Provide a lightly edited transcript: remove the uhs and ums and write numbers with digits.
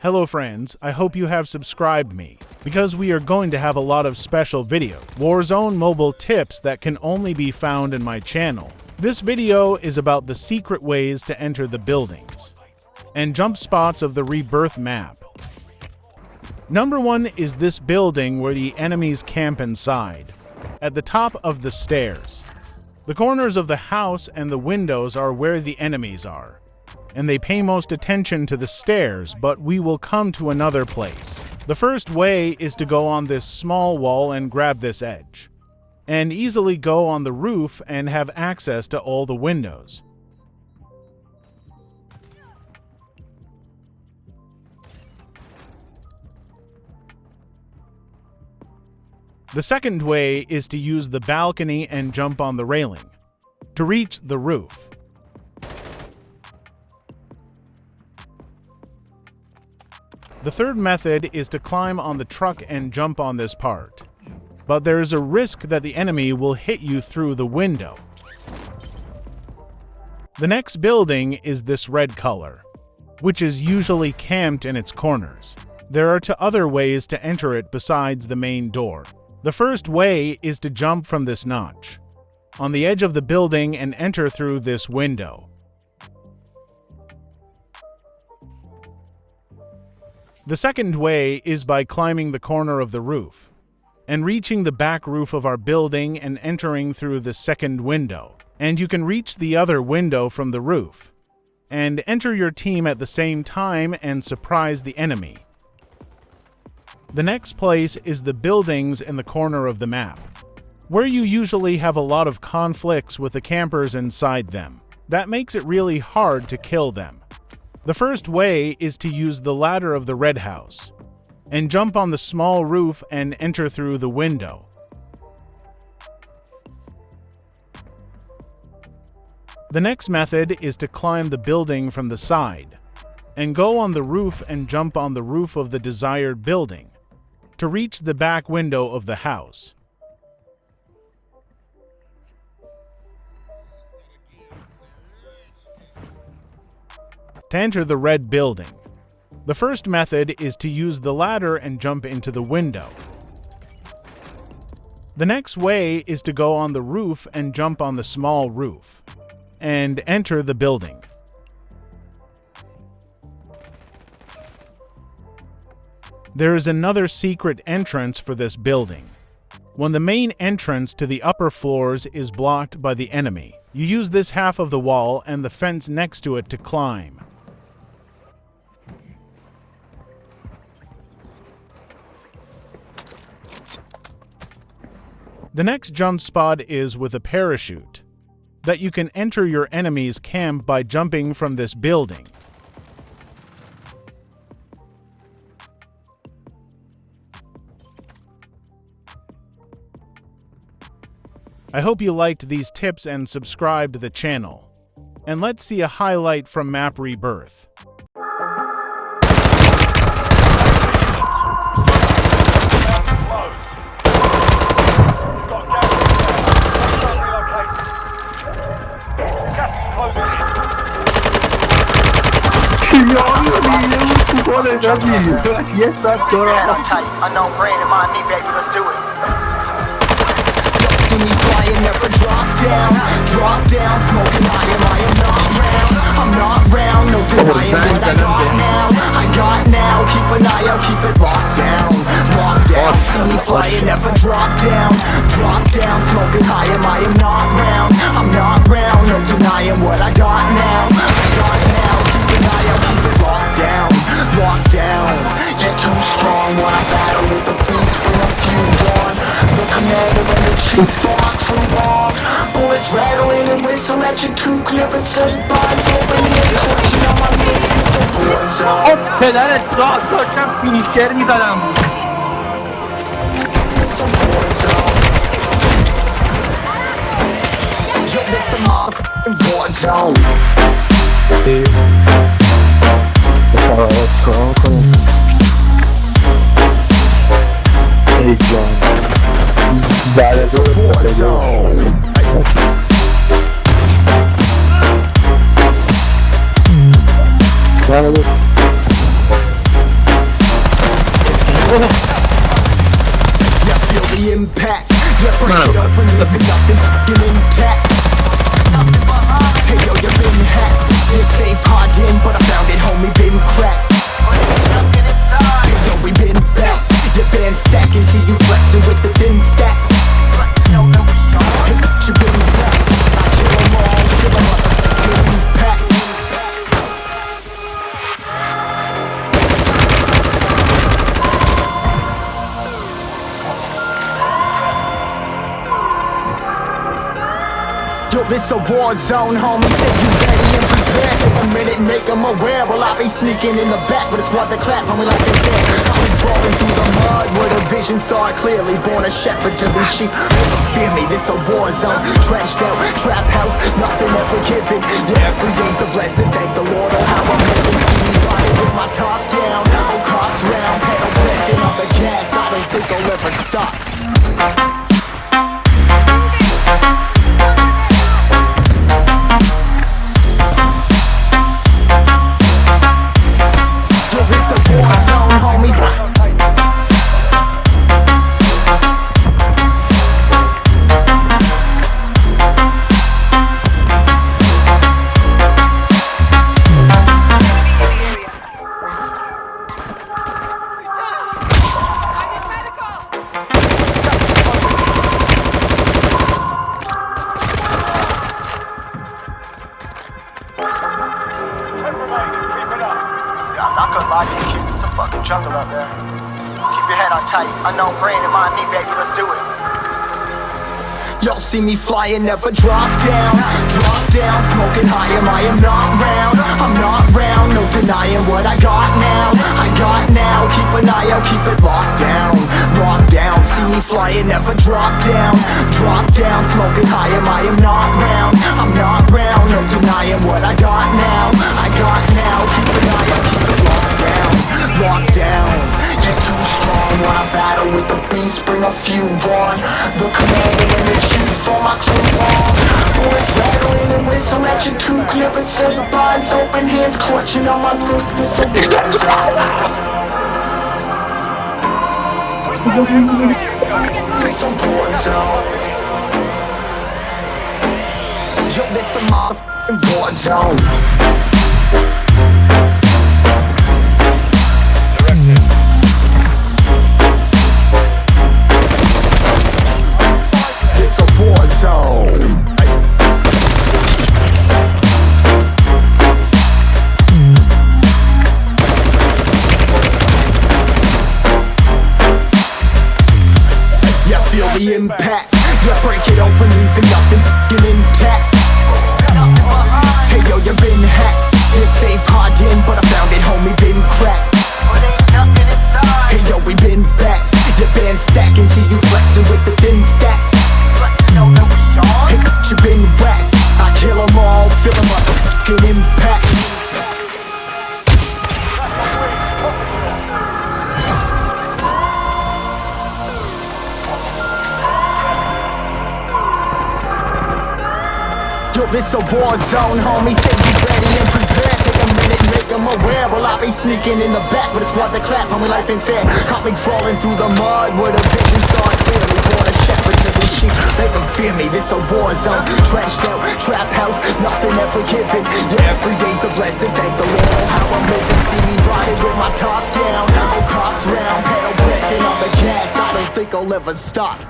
Hello friends, I hope you have subscribed me, because we are going to have a lot of special video, Warzone mobile tips that can only be found in my channel. This video is about the secret ways to enter the buildings, and jump spots of the Rebirth map. Number 1 is this building where the enemies camp inside, at the top of the stairs. The corners of the house and the windows are where the enemies are, and they pay most attention to the stairs, but we will come to another place. The first way is to go on this small wall and grab this edge, and easily go on the roof and have access to all the windows. The second way is to use the balcony and jump on the railing to reach the roof. The third method is to climb on the truck and jump on this part, but there is a risk that the enemy will hit you through the window. The next building is this red color, which is usually camped in its corners. There are two other ways to enter it besides the main door. The first way is to jump from this notch on the edge of the building and enter through this window. The second way is by climbing the corner of the roof and reaching the back roof of our building and entering through the second window. And you can reach the other window from the roof and enter your team at the same time and surprise the enemy. The next place is the buildings in the corner of the map, where you usually have a lot of conflicts with the campers inside them. That makes it really hard to kill them. The first way is to use the ladder of the red house and jump on the small roof and enter through the window. The next method is to climb the building from the side and go on the roof and jump on the roof of the desired building to reach the back window of the house. To enter the red building, the first method is to use the ladder and jump into the window. The next way is to go on the roof and jump on the small roof and enter the building. There is another secret entrance for this building. When the main entrance to the upper floors is blocked by the enemy, you use this half of the wall and the fence next to it to climb. The next jump spot is with a parachute, that you can enter your enemy's camp by jumping from this building. I hope you liked these tips and subscribe to the channel. And let's see a highlight from map Rebirth. Unknown brain in mind me, baby, let's do it. See me flying, never drop down, smoking I am not round, I'm not round, no denying what I got now, keep an eye out, keep it locked down, see me flying, never drop down, smoking I am not round, I'm not round, no denying what I got now, keep an eye out, keep it locked down, you're too strong when I battle with the beast when I'm few on, the commander and the chief fox and walk, bullets rattling and whistle at your toque, never sleep by, so when you're clutching on my knee, it's a WARZone. پدرت داشتم فینیشر میدادم. It's a WARZone. Yo, this a motherfucking WARZone. It's a WARZone. Bravo. Yeah, feel the impact. Yeah, break it open, leaving nothing fucking intact. Hey yo, you been hacked. You're safe, HODDEN, but I found it, homie, been cracked. Hey yo, we been back. Your band stacking, see you flexing with the thin stack. Hey, you been back. I kill 'em all, fill 'em up, impact. Yo, this a war zone, homie. Say you ready and prepared. Take a minute, make them aware. Well, I be sneaking in the back, but it's what the clap, homie, like they fair. I've been falling through the mud where the vision saw it clearly. Born a shepherd to these sheep. Never fear me, this a war zone. Trenched out, trap house, nothing ever given. Yeah, every day's a blessing. Thank the Lord, oh how I'm living. See me riding with my top down. Oh, cops round, pedal pressing on the gas. I don't think I'll ever stop. I'm not gonna lie to you kids, it's a fucking jungle out there. Keep your head on tight, unknown brain in mind me, baby, let's do it. Y'all see me flying, never drop down, smoking high, I am not round, I'm not round, no denying what I got now, keep an eye out, keep it locked down, see me flying, never drop down, smoking high, I am not round, I'm not round, no denying what I got now, keep an eye out, keep it locked down, you're too strong when I battle with the beast, bring a few on, the commander and the chief for my crew on, bullets rattling and whistle at your toque, never sleep, eyes open, hands clutching on my loot, this a war zone. This a war zone. Yo, this a motherfucking war zone. The impact, yeah, break it open, leaving nothing fucking intact. Hey yo, you been hacked, you're safe, HODDEN, but I found it, homie, been cracked. Hey yo, we been back, your band stacking, see you flexing with the thin stack. Hey, you been whacked, I kill 'em all, fill 'em up, fucking impact. Yo, this a war zone, homie, say you ready and prepared. Take a minute, make them aware. Well, I be sneaking in the back, but it's what the clap, homie, life ain't fair. Caught me falling through the mud where the vision saw it clearly. Born a shepherd to these sheep, make them fear me, this a war zone. Trenched out, trap house, nothing ever given. Yeah, every day's a blessing, thank the Lord, oh how I'm living. See me riding with my top down, oh cops round, pedal pressing on the gas. I don't think I'll ever stop.